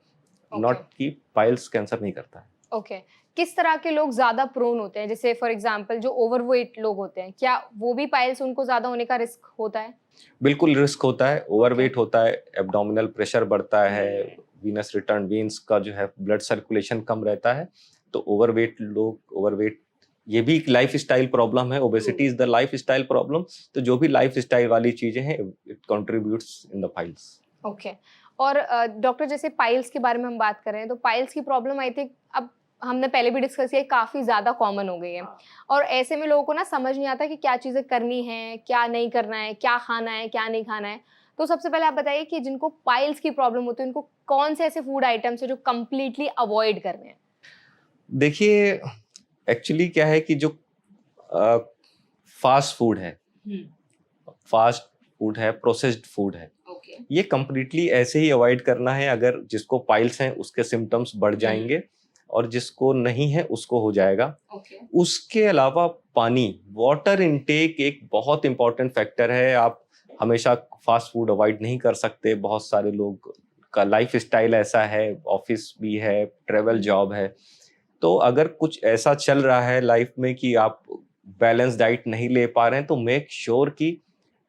नॉट कि पाइल्स कैंसर नहीं करता है। ओके। किस तरह के लोग ज्यादा प्रोन होते हैं? जैसे फॉर एग्जांपल जो ओवरवेट लोग होते हैं, क्या वो भी पाइल्स, उनको ज्यादा होने का रिस्क होता है? बिल्कुल रिस्क होता है। ओवरवेट होता है, एब्डोमिनल प्रेशर बढ़ता है, वीनस रिटर्न वेन्स का जो है ब्लड सर्कुलेशन कम रहता है। तो ओवरवेट ये भी एक लाइफ स्टाइल प्रॉब्लम है। Obesity is the life style problem. तो जो भी लाइफ स्टाइल वाली चीजें हैं, it contributes in the piles. Okay. और डॉक्टर जैसे पाइल्स के बारे में हम बात कर रहे हैं, तो पाइल्स की प्रॉब्लम आई थिंक अब हमने पहले भी डिस्कस किया, काफ़ी ज़्यादा कॉमन हो गई है। और ऐसे में लोगों को ना समझ नहीं आता कि क्या चीज़ें करनी है, क्या नहीं करना है, क्या खाना है, क्या नहीं खाना है। तो सबसे पहले आप बताइए कि जिनको पाइल्स की प्रॉब्लम होती है उनको कौन से ऐसे फूड आइटम्स है जो कंप्लीटली अवॉइड करने हैं? देखिए, एक्चुअली क्या है कि जो फास्ट फूड है, फास्ट फूड है, प्रोसेस्ड फूड है, ये कंप्लीटली ऐसे ही अवॉइड करना है। अगर जिसको पाइल्स हैं उसके सिम्टम्स बढ़ जाएंगे और जिसको नहीं है उसको हो जाएगा। उसके अलावा पानी, वाटर इनटेक एक बहुत इंपॉर्टेंट फैक्टर है। आप हमेशा फास्ट फूड अवॉइड नहीं कर सकते। बहुत सारे लोग का लाइफ स्टाइल ऐसा है, ऑफिस भी है, ट्रेवल जॉब है। तो अगर कुछ ऐसा चल रहा है लाइफ में कि आप बैलेंस डाइट नहीं ले पा रहे हैं, तो मेक श्योर कि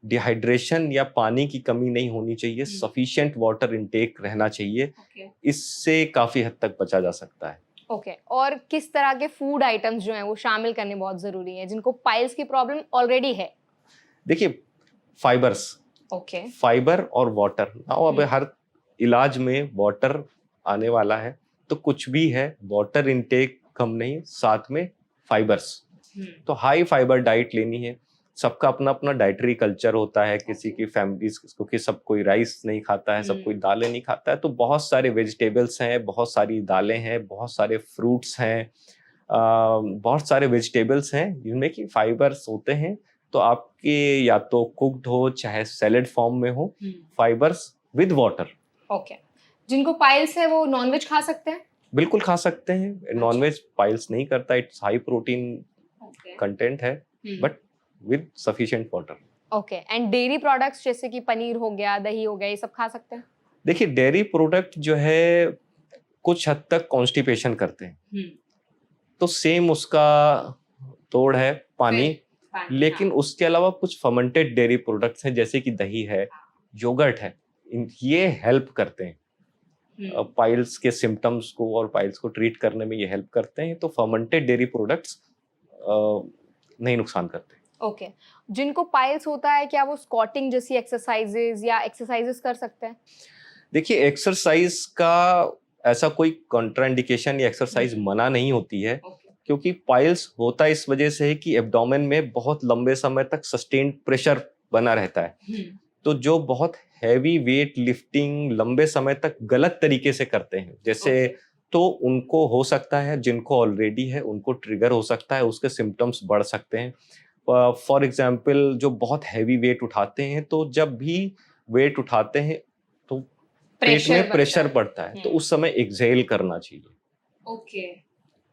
डिहाइड्रेशन या पानी की कमी नहीं होनी चाहिए, सफिशिएंट वाटर इनटेक रहना चाहिए। इससे काफी हद तक बचा जा सकता है। ओके और किस तरह के फूड आइटम्स जो हैं वो शामिल करने बहुत जरूरी है जिनको पाइल्स की प्रॉब्लम ऑलरेडी है? देखिए, फाइबर्स, फाइबर और वाटर। नाउ अब हर इलाज में वाटर आने वाला है, तो कुछ भी है वाटर इनटेक कम नहीं, साथ में फाइबर्स। तो हाई फाइबर डाइट लेनी है। सबका अपना अपना डाइटरी कल्चर होता है। किसी की फैमिलीज, क्योंकि सब कोई राइस नहीं खाता है, सब कोई दालें नहीं खाता है, तो बहुत सारे वेजिटेबल्स हैं, बहुत सारी दालें हैं, बहुत सारे फ्रूट्स हैं, बहुत सारे वेजिटेबल्स हैं जिनमें कि फाइबर्स होते हैं। तो आपके या तो कुक्ड हो चाहे सैलेड फॉर्म में हो, फाइबर्स विद वाटर। ओके जिनको पाइल्स है वो नॉनवेज खा सकते हैं? बिल्कुल खा सकते हैं। नॉनवेज पाइल्स नहीं करता, इट्स हाई प्रोटीन कंटेंट है, but with sufficient water. Okay and dairy products जैसे कि पनीर हो गया, दही हो गया, ये सब खा सकते हैं? देखिए, डेयरी प्रोडक्ट जो है कुछ हद तक कॉन्स्टिपेशन करते हैं, तो सेम उसका तोड़ है पानी। लेकिन उसके अलावा कुछ फर्मेंटेड डेयरी प्रोडक्ट्स हैं जैसे कि दही है, योगर्ट है, ये हेल्प करते हैं पाइल्स के सिम्टम्स को और पाइल्स को ट्रीट करने में ये हेल्प करते हैं। तो फर्मेंटेड डेयरी प्रोडक्ट्स नहीं नुकसान करते। ओके जिनको पाइल्स होता है क्या वो स्क्वाटिंग जैसी एक्सरसाइजेज या एक्सरसाइजेस कर सकते हैं? देखिए, एक्सरसाइज का ऐसा कोई कॉन्ट्राइंडिकेशन या एक्सरसाइज मना नहीं होती है, क्योंकि पाइल्स होता इस वजह से है कि एब्डोमेन में बहुत लंबे समय तक सस्टेन्ड प्रेशर बना रहता है। तो जो बहुत हैवी वेट लिफ्टिंग लंबे समय तक गलत तरीके से करते हैं, जैसे तो उनको हो सकता है, जिनको ऑलरेडी है उनको ट्रिगर हो सकता है, उसके सिम्टम्स बढ़ सकते हैं। फॉर एग्जाम्पल, जो बहुत हैवी वेट उठाते हैं, तो जब भी वेट उठाते हैं तो पेट में प्रेशर पड़ता है, तो उस समय एक्सहेल करना चाहिए।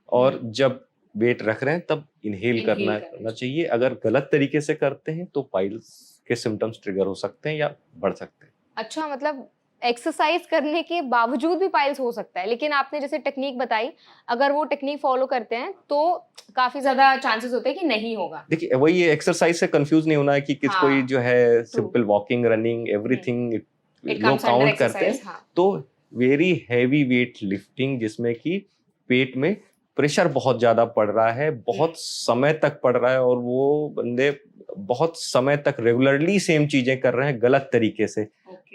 और जब वेट रख रहे हैं तब इनहेल करना चाहिए। अगर गलत तरीके से करते हैं तो पाइल्स के सिम्टम्स ट्रिगर हो सकते हैं या बढ़ सकते हैं। अच्छा, मतलब एक्सरसाइज करने के बावजूद भी पाइल्स हो सकता है, लेकिन आपने जैसे टेक्निक बताई, अगर वो टेक्निक फॉलो करते हैं तो काफी ज्यादा चांसेस होते हैं कि नहीं होगा। देखिए, वही एक्सरसाइज से कंफ्यूज नहीं होना है कि कोई जो है सिंपल वॉकिंग, रनिंग, एवरीथिंग लोग काउंट करते हैं। तो वेरी हैवी वेट लिफ्टिंग जिसमें कि पेट में प्रेशर बहुत ज्यादा पड़ रहा है, बहुत समय तक पड़ रहा है, और वो बंदे बहुत समय तक रेगुलरली सेम चीजें कर रहे हैं गलत तरीके से,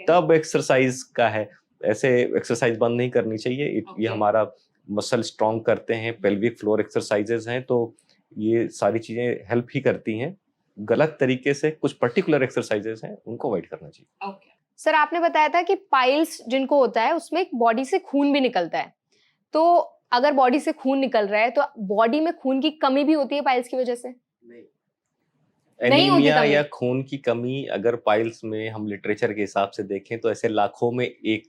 तब एक्सरसाइज का है। ऐसे एक्सरसाइज बंद नहीं करनी चाहिए। ये हमारा मसल स्ट्रॉन्ग करते हैं, पेल्विक फ्लोर एक्सरसाइजेज हैं, तो ये सारी चीजें हेल्प ही करती हैं। गलत तरीके से कुछ पर्टिकुलर एक्सरसाइजेज हैं, उनको अवॉइड करना चाहिए। सर, आपने बताया था कि पाइल्स जिनको होता है उसमें बॉडी से खून भी निकलता है, तो अगर बॉडी से खून निकल रहा है तो बॉडी में खून की कमी भी होती है पाइल्स की वजह से? एनीमिया या खून की कमी अगर पाइल्स में हम लिटरेचर के हिसाब से देखें तो ऐसे लाखों में एक।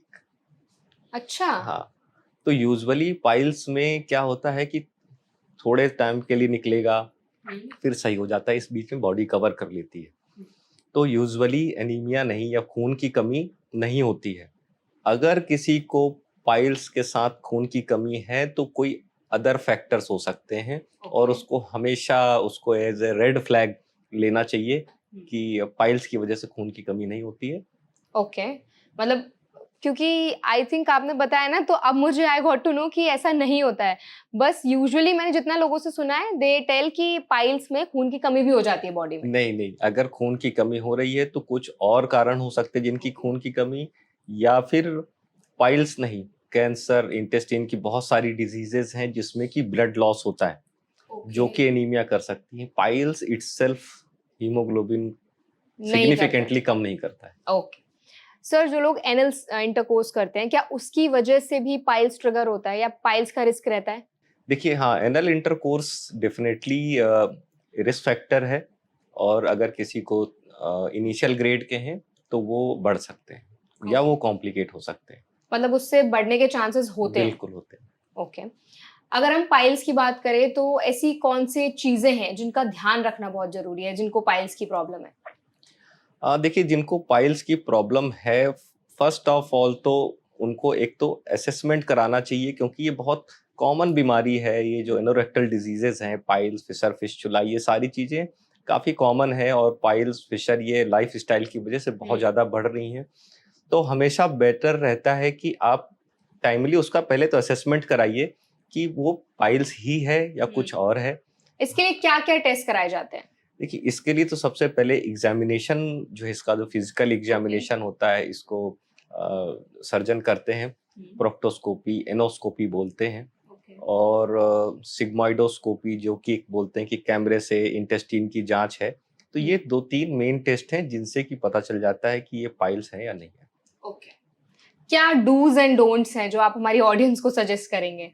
अच्छा। हाँ, तो यूजुअली पाइल्स में क्या होता है कि थोड़े टाइम के लिए निकलेगा, फिर सही हो जाता है, इस बीच में बॉडी कवर कर लेती है। तो यूजुअली एनीमिया नहीं या खून की कमी नहीं होती है। अगर किसी को पाइल्स के साथ खून की कमी है तो कोई अदर फैक्टर्स हो सकते हैं, और उसको हमेशा उसको एज ए रेड फ्लैग लेना चाहिए कि पाइल्स की वजह से खून की कमी नहीं होती है। ओके मतलब क्योंकि आई थिंक आपने बताया ना, तो अब मुझे आई गॉट टू नो कि ऐसा नहीं होता है। बस यूजुअली मैंने जितना लोगों से सुना है, दे टेल कि पाइल्स में खून की कमी भी हो जाती है बॉडी में। नहीं, अगर खून की कमी हो रही है तो कुछ और कारण हो सकते हैं जिनकी खून की कमी या फिर पाइल्स नहीं, कैंसर, इंटेस्टाइन की बहुत सारी डिजीजेस हैं जिसमें कि ब्लड लॉस होता है, जो कि एनीमिया कर सकती है। पाइल्स इटसेल्फ हीमोग्लोबिन नहीं करता सिग्निफिकेंटली कम नहीं करता है। है। ओके सर, जो लोग एनल इंटरकोर्स करते हैं, क्या उसकी वजह से भी पाइल्स ट्रिगर होता है या पाइल्स का रिस्क रहता है? देखिए हाँ, anal intercourse definitely risk factor है, और अगर किसी को इनिशियल ग्रेड के हैं तो वो बढ़ सकते हैं या वो कॉम्प्लिकेट हो सकते हैं। मतलब उससे बढ़ने के चांसेस होते हैं? बिल्कुल होते हैं। ओके। अगर हम पाइल्स की बात करें तो ऐसी कौन सी चीजें हैं जिनका ध्यान रखना बहुत जरूरी है जिनको पाइल्स की प्रॉब्लम है? देखिए, जिनको पाइल्स की प्रॉब्लम है, फर्स्ट ऑफ ऑल तो उनको एक तो असेसमेंट कराना चाहिए, क्योंकि ये बहुत कॉमन बीमारी है। ये जो एनोरेक्टल डिजीजेज हैं, पाइल्स, फिशर, फिस्चुला, ये सारी चीज़ें काफ़ी कॉमन है, और पाइल्स, फिशर ये लाइफ स्टाइल की वजह से बहुत ज़्यादा बढ़ रही हैं। तो हमेशा बेटर रहता है कि आप टाइमली उसका पहले तो असेसमेंट कराइए कि वो पाइल्स ही है या कुछ और है। इसके लिए क्या क्या टेस्ट कराए जाते हैं? देखिए, इसके लिए तो सबसे पहले एग्जामिनेशन जो है, इसका जो फिजिकल एग्जामिनेशन होता है, इसको सर्जन करते हैं। प्रोक्टोस्कोपी, एनोस्कोपी बोलते हैं, और सिग्मोइडोस्कोपी, जो कि बोलते हैं कि कैमरे से इंटेस्टाइन की जांच है। तो ये 2-3 मेन टेस्ट हैं जिनसे कि पता चल जाता है कि ये पाइल्स है या नहीं है। ओके। क्या डूज एंड डोंट्स हैं जो आप हमारी ऑडियंस को सजेस्ट करेंगे?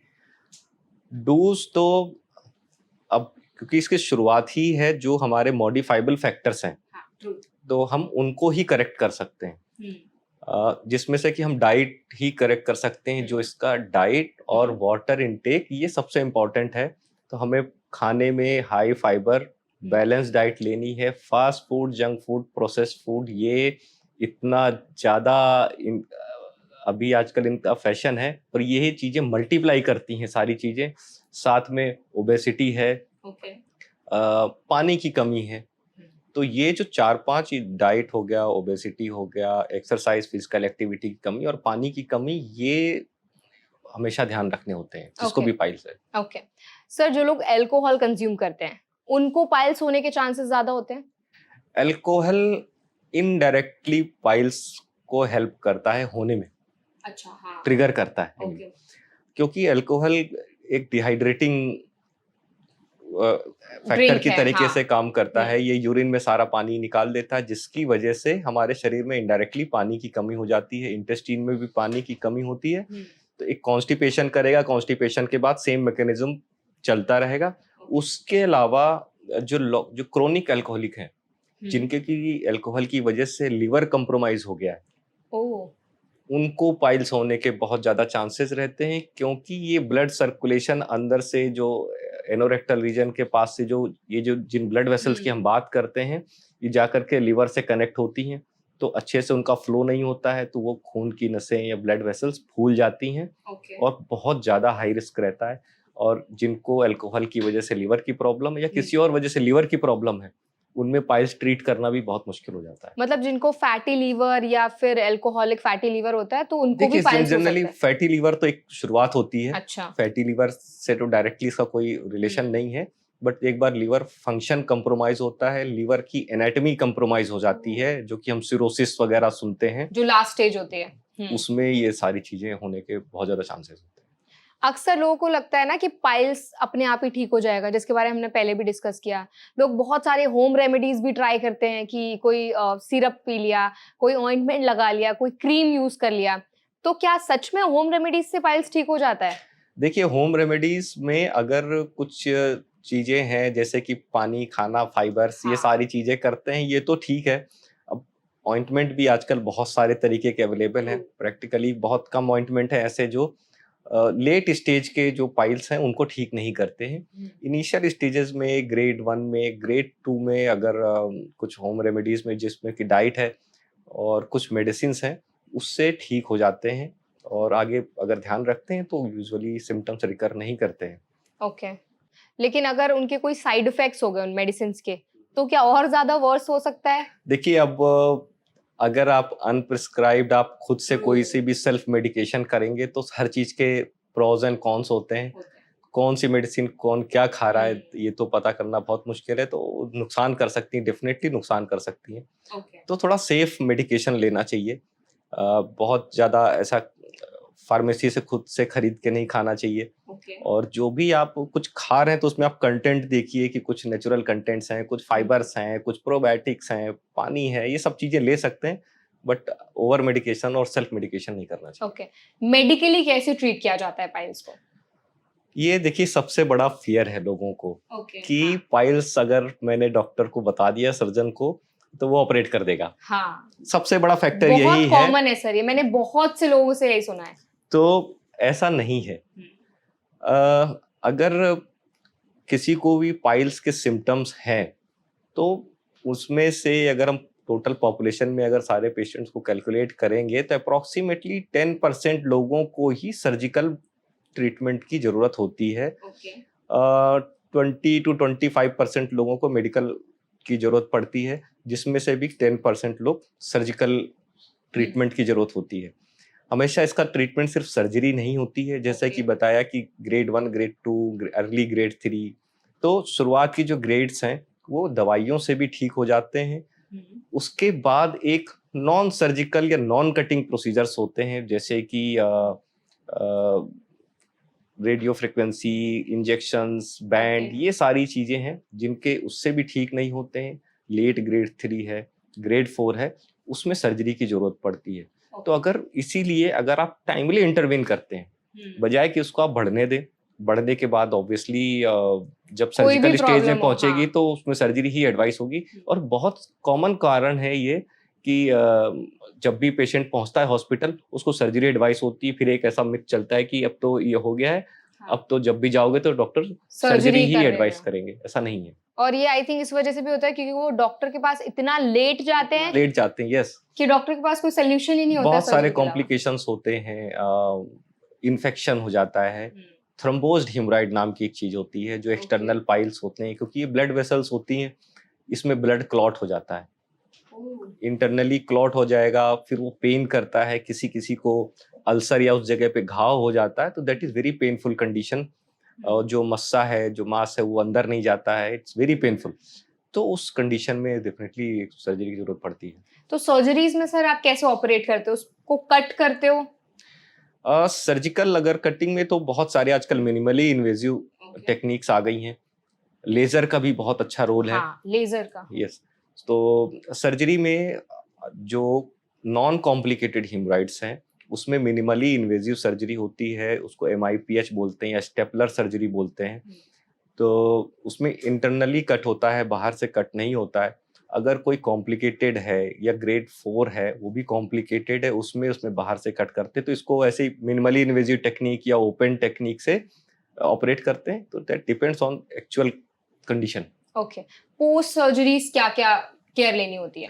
डूज तो अब, क्योंकि इसकी शुरुआत ही है, जो हमारे मॉडिफाइबल फैक्टर्स हैं, तो हम उनको ही करेक्ट कर सकते हैं। जिसमें से कि हम डाइट ही करेक्ट कर सकते हैं। जो इसका डाइट और वाटर इनटेक, ये सबसे इम्पोर्टेंट है। तो हमें खाने में हाई फाइबर बैलेंस डाइट लेनी है। Fast food, junk food, processed food, ये इतना ज़्यादा अभी आजकल इनका फैशन है, और यही चीज़ें मल्टीप्लाई करती हैं सारी चीज़ें। साथ में ओबेसिटी है, पानी की कमी है। तो ये जो 4-5 डाइट हो गया, ओबेसिटी हो गया, एक्सरसाइज, फिजिकल एक्टिविटी की कमी और पानी की कमी, ये हमेशा ध्यान रखने होते हैं जिसको भी पाइल्स है। ओके सर, जो लोग अल्कोहल कंज्यूम करते हैं उनको पाइल्स होने के चांसेस ज्यादा होते हैं? अल्कोहल इनडायरेक्टली पाइल्स को हेल्प करता है होने में। अच्छा, हाँ। ट्रिगर करता है। क्योंकि अल्कोहल एक डिहाइड्रेटिंग फैक्टर की तरीके से काम करता है। ये यूरिन में सारा पानी निकाल देता है, जिसकी वजह से हमारे शरीर में इनडायरेक्टली पानी की कमी हो जाती है। इंटेस्टाइन में भी पानी की कमी होती है। तो एक कॉन्स्टिपेशन करेगा, कॉन्स्टिपेशन के बाद सेम मैकेनिज्म चलता रहेगा। उसके अलावा जो क्रोनिक अल्कोहलिक हैं, जिनके की अल्कोहल की वजह से लिवर कंप्रोमाइज हो गया है, उनको पाइल्स होने के बहुत ज्यादा चांसेस रहते हैं। क्योंकि ये ब्लड सर्कुलेशन अंदर से, जो एनोरेक्टल रीजन के पास से, जो जिन ब्लड वेसल्स की हम बात करते हैं, ये जाकर के लिवर से कनेक्ट होती हैं। तो अच्छे से उनका फ्लो नहीं होता है, तो वो खून की नसें या ब्लड वेसल्स फूल जाती हैं। और बहुत ज्यादा हाई रिस्क रहता है। और जिनको अल्कोहल की वजह से लिवर की प्रॉब्लम या किसी और वजह से लिवर की प्रॉब्लम है, उनमें पाइल्स ट्रीट करना भी बहुत मुश्किल हो जाता है। मतलब जिनको फैटी लीवर या फिर अल्कोहलिक फैटी लीवर होता है तो उनको भी पाइल्स हो सकता है? जनरली फैटी लीवर तो एक शुरुआत होती है। अच्छा। फैटी लीवर से तो डायरेक्टली इसका कोई रिलेशन नहीं है, बट एक बार लीवर फंक्शन कंप्रोमाइज होता है, लीवर की एनाटॉमी कंप्रोमाइज हो जाती है, जो कि हम सिरोसिस वगैरह सुनते हैं, जो लास्ट स्टेज होती है। उसमें ये सारी चीजें होने के बहुत ज्यादा चांसेस होते हैं। अक्सर लोगों को लगता है ना कि पाइल्स अपने आप ही ठीक हो जाएगा, जिसके बारे में हमने पहले भी डिस्कस किया। लोग बहुत सारे होम रेमेडीज भी ट्राई करते हैं कि कोई सिरप पी लिया, कोई ऑइंटमेंट लगा लिया, कोई क्रीम यूज कर लिया। तो क्या सच में होम रेमेडीज से पाइल्स ठीक हो जाता है? देखिए, होम रेमेडीज में अगर कुछ चीजें हैं, जैसे कि पानी, खाना, फाइबर्स, ये सारी चीजें करते हैं, ये तो ठीक है। अब ऑइंटमेंट भी आजकल बहुत सारे तरीके के अवेलेबल हैं। प्रैक्टिकली बहुत कम ऑइंटमेंट है ऐसे जो लेट स्टेज के जो पाइल्स हैं उनको ठीक नहीं करते हैं। इनिशियल स्टेजेस में, ग्रेड 1 में, ग्रेड 2 में, अगर कुछ होम रेमेडीज में, जिसमें कि डाइट है और कुछ मेडिसिन्स हैं, उससे ठीक हो जाते हैं। और आगे अगर ध्यान रखते हैं तो यूजुअली सिम्टम्स रिकर नहीं करते हैं। ओके। लेकिन अगर उनके कोई साइड इफेक्ट्स हो गए उन मेडिसिन के, तो क्या और ज्यादा वर्स हो सकता है? देखिए, अब अगर आप अनप्रिस्क्राइब्ड, आप खुद से कोई सी भी सेल्फ मेडिकेशन करेंगे, तो हर चीज के प्रोज एंड कॉन्स होते हैं। कौन सी मेडिसिन कौन क्या खा रहा है, ये तो पता करना बहुत मुश्किल है। तो नुकसान कर सकती हैं, डेफिनेटली नुकसान कर सकती हैं। तो थोड़ा सेफ मेडिकेशन लेना चाहिए। बहुत ज़्यादा ऐसा फार्मेसी से खुद से खरीद के नहीं खाना चाहिए। और जो भी आप कुछ खा रहे हैं तो उसमें आप कंटेंट देखिए कि कुछ नेचुरल कंटेंट्स हैं, कुछ फाइबर्स हैं, कुछ प्रोबायोटिक्स हैं, पानी है, ये सब चीज़ें ले सकते हैं, बट ओवर मेडिकेशन और सेल्फ मेडिकेशन नहीं करना चाहिए। मेडिकली कैसे ट्रीट किया जाता है पाइल्स को? ये देखिए सबसे बड़ा फियर है लोगों को कि हाँ। पाइल्स अगर मैंने डॉक्टर को बता दिया, सर्जन को, तो वो ऑपरेट कर देगा। हाँ, सबसे बड़ा फैक्टर यही बहुत है। कॉमन है सर, ये मैंने बहुत से लोगों से यही सुना है। तो ऐसा नहीं है। अगर किसी को भी पाइल्स के सिम्टम्स हैं तो उसमें से अगर हम टोटल पॉपुलेशन में अगर सारे पेशेंट्स को कैलकुलेट करेंगे तो अप्रोक्सीमेटली 10% लोगों को ही सर्जिकल ट्रीटमेंट की जरूरत होती है। 20 to 25% लोगों को मेडिकल की जरूरत पड़ती है, जिसमें से भी 10% लोग सर्जिकल ट्रीटमेंट की जरूरत होती है। हमेशा इसका ट्रीटमेंट सिर्फ सर्जरी नहीं होती है, जैसे कि बताया कि ग्रेड 1, ग्रेड 2, अर्ली ग्रेड 3। तो शुरुआत की जो ग्रेड्स हैं वो दवाइयों से भी ठीक हो जाते हैं। उसके बाद एक नॉन सर्जिकल या नॉन कटिंग प्रोसीजर्स होते हैं, जैसे कि रेडियो फ्रिक्वेंसी, इंजेक्शंस, बैंड, ये सारी चीजें हैं जिनके उससे भी ठीक नहीं होते हैं। लेट ग्रेड 3 है, ग्रेड 4 है, उसमें सर्जरी की जरूरत पड़ती है। तो अगर इसीलिए अगर आप टाइमली इंटरवेन करते हैं बजाय कि उसको आप बढ़ने दें, बढ़ने के बाद ऑब्वियसली जब सर्जिकल स्टेज में पहुंचेगी हाँ। तो उसमें सर्जरी ही एडवाइस होगी। और बहुत कॉमन कारण है ये कि जब भी पेशेंट पहुंचता है हॉस्पिटल उसको सर्जरी एडवाइस होती है, फिर एक ऐसा मिथ चलता है कि अब तो ये हो गया है, हाँ। अब तो जब भी जाओगे तो डॉक्टर सर्जरी ही एडवाइस करेंगे। ऐसा नहीं है। और ये आई थिंक इस वजह से भी होता है क्योंकि वो डॉक्टर के पास इतना लेट जाते हैं यस, कि डॉक्टर के पास कोई सोल्यूशन ही नहीं होता। बहुत सारे कॉम्प्लिकेशंस होते हैं, इन्फेक्शन हो जाता है। थ्रोम्बोज्ड हेमोराइड नाम की एक चीज होती है जो एक्सटर्नल पाइल्स होते हैं, क्योंकि ये ब्लड वेसल्स होती हैं, इसमें ब्लड क्लॉट हो जाता है, इंटरनली क्लॉट हो जाएगा, फिर वो पेन करता है, किसी किसी को अल्सर या उस जगह पे घाव हो जाता है, तो that is very painful condition. और जो मस्सा है, जो मांस है, वो अंदर नहीं जाता है, इट्स वेरी पेनफुल। तो उस कंडीशन में डेफिनेटली सर्जरी की जरूरत पड़ती है। तो सर्जरीज में सर आप कैसे ऑपरेट करते हो? उसको कट करते हो? सर्जिकल अगर कटिंग में तो बहुत सारे आजकल मिनिमली इन्वेजिव टेक्निक्स आ गई हैं। लेजर का भी बहुत अच्छा रोल है। हाँ, लेजर का। यस। तो सर्जरी में जो नॉन कॉम्प्लिकेटेड हेमोराइड्स हैं उसमें मिनिमली इन्वेजिव सर्जरी होती है, उसको MIPH बोलते हैं या स्टेपलर सर्जरी बोलते हैं। तो उसमें इंटरनली कट होता है, बाहर से कट नहीं होता है। अगर कोई कॉम्प्लिकेटेड है या ग्रेड 4 है, वो भी कॉम्प्लिकेटेड है, उसमें बाहर से कट करते हैं। तो इसको ऐसे मिनिमली इन्वेजिव टेक्निक या ओपन टेक्निक से ऑपरेट करते हैं। तो that depends on actual condition. Okay, post surgeries क्या क्या केयर लेनी होती है?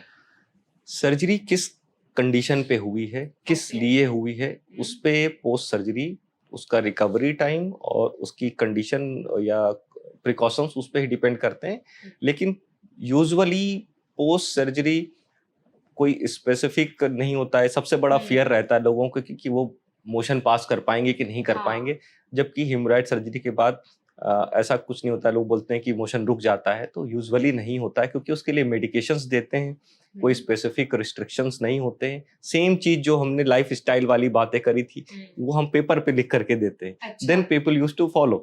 सर्जरी किस कंडीशन पे हुई है, किस लिए हुई है, उस पे पोस्ट सर्जरी, उसका रिकवरी टाइम और उसकी कंडीशन या प्रिकॉशंस उस पे ही डिपेंड करते हैं। लेकिन यूजुअली पोस्ट सर्जरी कोई स्पेसिफिक नहीं होता है। सबसे बड़ा फियर रहता है लोगों को कि वो मोशन पास कर पाएंगे कि नहीं कर पाएंगे, जबकि हेमोराइड सर्जरी के बाद ऐसा कुछ नहीं होता। लोग बोलते हैं कि मोशन रुक जाता है, तो यूजुअली नहीं होता है, क्योंकि उसके लिए मेडिकेशंस देते हैं, कोई स्पेसिफक रिस्ट्रिक्शंस नहीं होते हैं। सेम चीज जो हमने लाइफ स्टाइल वाली बातें करी थी वो हम पेपर पे लिख करके देते हैं। Then people use to follow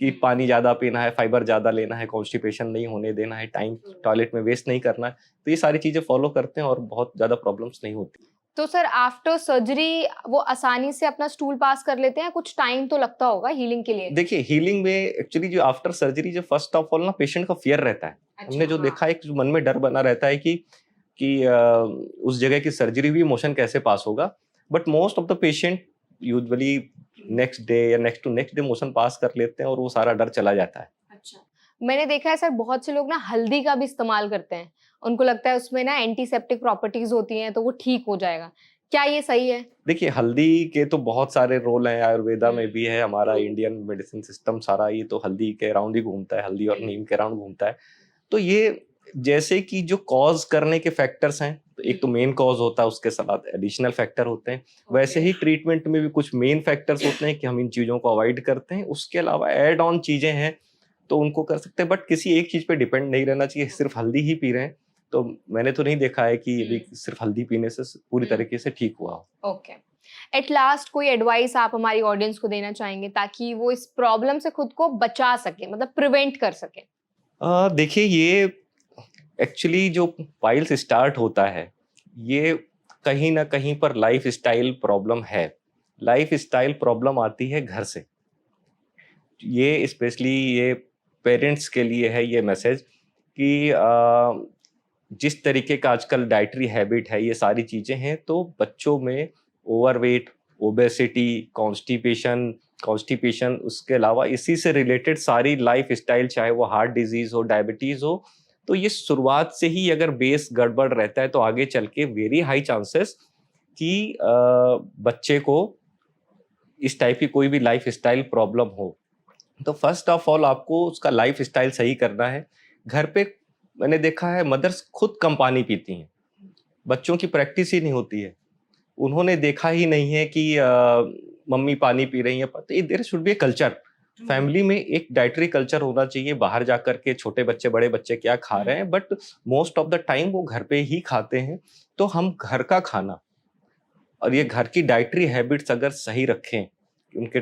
कि पानी ज्यादा पीना है, फाइबर ज्यादा लेना है, कॉन्स्टिपेशन नहीं होने देना है, टाइम टॉयलेट में वेस्ट नहीं करना है। तो ये सारी चीजें फॉलो करते हैं और बहुत ज्यादा प्रॉब्लम्स नहीं होती। तो सर आफ्टर सर्जरी वो आसानी से अपना स्टूल पास कर लेते हैं? कुछ टाइम तो लगता होगा हीलिंग के लिए? देखिए, हीलिंग में एक्चुअली जो आफ्टर सर्जरी जो फर्स्ट ऑफ ऑल ना पेशेंट का फियर रहता है। हमने जो देखा है, एक मन में डर बना रहता है कि उस जगह की सर्जरी हुई, मोशन कैसे पास होगा। But most of the patient usually next day या next to next day motion pass कर लेते हैं और वो सारा डर चला जाता है। अच्छा, मैंने देखा है सर बहुत से लोग ना हल्दी का भी इस्तेमाल करते हैं, उनको लगता है उसमें ना एंटीसेप्टिक प्रॉपर्टीज होती हैं तो वो ठीक हो जाएगा। क्या ये सही है? देखिए, हल्दी के तो बहुत सारे रोल हैं, आयुर्वेदा में भी है, हमारा इंडियन मेडिसिन सिस्टम सारा ये तो हल्दी के अराउंड ही घूमता है, हल्दी और नीम के अराउंड घूमता है। तो ये जैसे कि जो कॉज करने के फैक्टर्स हैं, तो एक तो मेन कॉज होता है, उसके साथ एडिशनल फैक्टर होते हैं। वैसे ही ट्रीटमेंट में भी कुछ मेन फैक्टर्स होते हैं कि हम इन चीजों को अवॉइड करते हैं, उसके अलावा एड ऑन चीजें हैं तो उनको कर सकते हैं। बट किसी एक चीज पे डिपेंड नहीं रहना चाहिए, सिर्फ हल्दी ही पी रहे हैं तो मैंने तो नहीं देखा है कि अभी सिर्फ हल्दी पीने से पूरी तरीके से ठीक हुआ हो। ओके, एट लास्ट कोई एडवाइस आप हमारी ऑडियंस को देना चाहेंगे ताकि वो इस प्रॉब्लम से खुद को बचा सके, मतलब प्रिवेंट कर सके? देखिए, ये एक्चुअली जो पाइल्स स्टार्ट होता है, ये कहीं ना कहीं पर लाइफ स्टाइल प्रॉब्लम है। लाइफ स्टाइल प्रॉब्लम आती है घर से। ये स्पेशली ये पेरेंट्स के लिए है ये मैसेज कि जिस तरीके का आजकल डाइटरी हैबिट है, ये सारी चीज़ें हैं, तो बच्चों में ओवरवेट, ओबेसिटी, कॉन्स्टिपेशन, उसके अलावा इसी से रिलेटेड सारी लाइफ स्टाइल, चाहे वो हार्ट डिजीज़ हो, डायबिटीज़ हो, तो ये शुरुआत से ही अगर बेस गड़बड़ रहता है तो आगे चल के वेरी हाई चांसेस कि बच्चे को इस टाइप की कोई भी लाइफ स्टाइल प्रॉब्लम हो। तो फर्स्ट ऑफ ऑल आपको उसका लाइफ स्टाइल सही करना है। घर पे मैंने देखा है मदर्स खुद कम पानी पीती हैं, बच्चों की प्रैक्टिस ही नहीं होती है, उन्होंने देखा ही नहीं है कि मम्मी पानी पी रही है। There should be a culture, family में एक डाइटरी कल्चर होना चाहिए। बाहर जाकर के छोटे बच्चे बड़े बच्चे क्या खा रहे हैं, but most of the time वो घर पे ही खाते हैं। तो हम घर का खाना और ये घर की डाइटरी हैबिट्स अगर सही रखें, उनके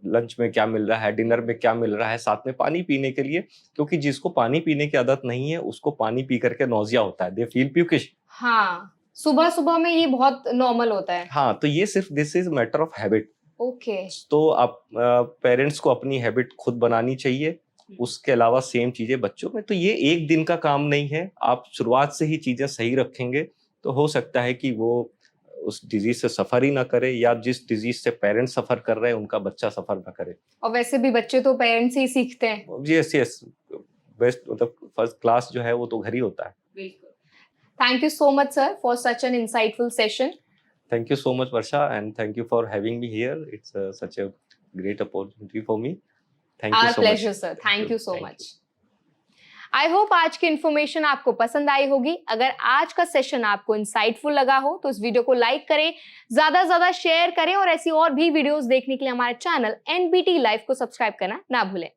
लंच में क्या मिल रहा है, डिनर में क्या मिल रहा है, साथ में पानी पीने के लिए, क्योंकि जिसको पानी पीने की आदत नहीं है उसको पानी पी करके नौजिया होता है, दे फील प्यूकिश। हाँ, सुबह सुबह में ये बहुत नॉर्मल होता है। हाँ, तो ये सिर्फ this is matter of habit. Okay, तो आप पेरेंट्स को अपनी हैबिट खुद बनानी चाहिए। उसके अलावा सेम चीजें बच्चों में, तो ये एक दिन का काम नहीं है। आप शुरुआत से ही चीजें सही रखेंगे तो हो सकता है कि वो उस डिजीज से सफर ही ना करे, या जिस डिजीज से पेरेंट्स सफर कर रहे हैं उनका बच्चा सफर ना करे। और वैसे भी बच्चे तो पेरेंट्स से ही सीखते हैं। यस यस, बेस्ट मतलब फर्स्ट क्लास जो है वो तो घर ही होता है। बिल्कुल। Thank you so much sir for such an insightful session. Thank you so much, Varsha, and thank you for having me here. It's such a great opportunity for me. Thank you Our so pleasure, much. sir. Thank you so Thank much. I hope आज की information आपको पसंद आई होगी। अगर आज का session आपको insightful लगा हो तो इस वीडियो को लाइक करें, ज्यादा से ज्यादा शेयर करें, और ऐसी और भी वीडियोस देखने के लिए हमारे चैनल एनबीटी लाइव को सब्सक्राइब करना ना भूलें।